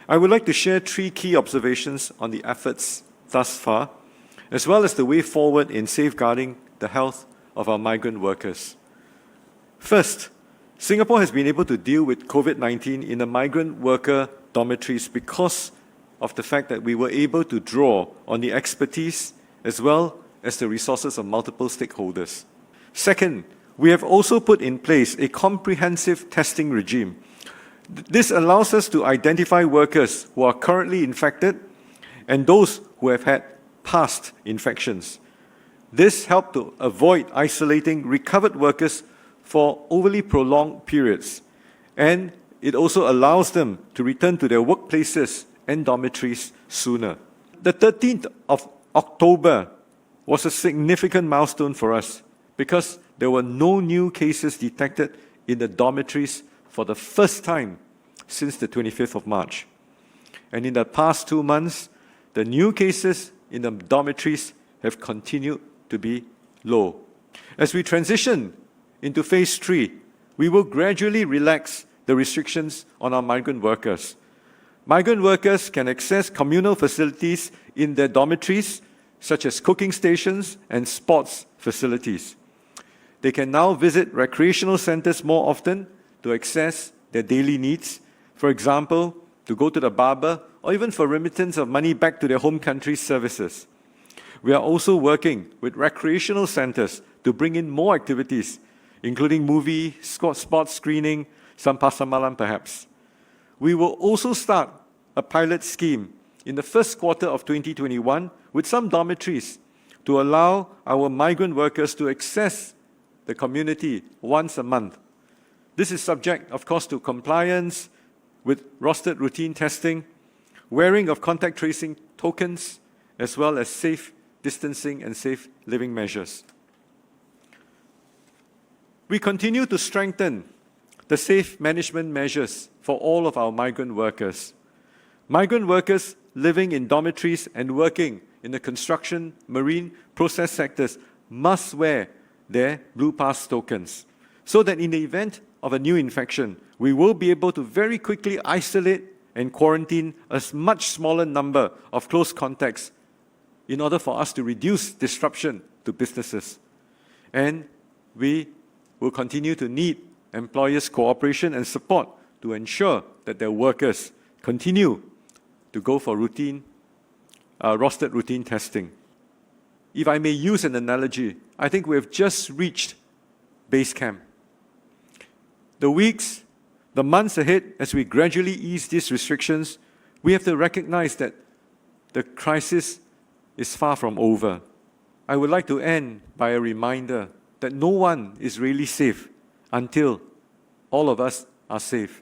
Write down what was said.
I would like to share 3 key observations on the efforts thus far, as well as the way forward in safeguarding the health of our migrant workers. First, Singapore has been able to deal with COVID-19 in the migrant worker dormitories because of the fact that we were able to draw on the expertise as well as the resources of multiple stakeholders. Second, we have also put in place a comprehensive testing regime. This allows us to identify workers who are currently infected and those who have had past infections. This helped to avoid isolating recovered workers for overly prolonged periods, and it also allows them to return to their workplaces and dormitories sooner. The 13th of October was a significant milestone for us because there were no new cases detected in the dormitories for the first time since the 25th of March. And in the past 2 months, the new cases in the dormitories have continued to be low. As we transition into phase 3, we will gradually relax the restrictions on our migrant workers. Migrant workers can access communal facilities in their dormitories, such as cooking stations and sports facilities. They can now visit recreational centers more often to access their daily needs, for example, to go to the barber or even for remittance of money back to their home country's services. We are also working with recreational centers to bring in more activities, including movie, sports screening, some pasar malam perhaps. We will also start a pilot scheme in the first quarter of 2021 with some dormitories to allow our migrant workers to access the community once a month. This is subject, of course, to compliance with rostered routine testing, wearing of contact tracing tokens, as well as safe distancing and safe living measures. We continue to strengthen the safe management measures for all of our migrant workers. Migrant workers living in dormitories and working in the construction, marine, process sectors must wear their Blue Pass tokens so that in the event of a new infection, we will be able to very quickly isolate and quarantine a much smaller number of close contacts in order for us to reduce disruption to businesses. And we will continue to need employers' cooperation and support to ensure that their workers continue to go for rostered routine testing. If I may use an analogy, I think we have just reached base camp. The weeks, the months ahead, as we gradually ease these restrictions, we have to recognize that the crisis is far from over. I would like to end by a reminder that no one is really safe until all of us are safe.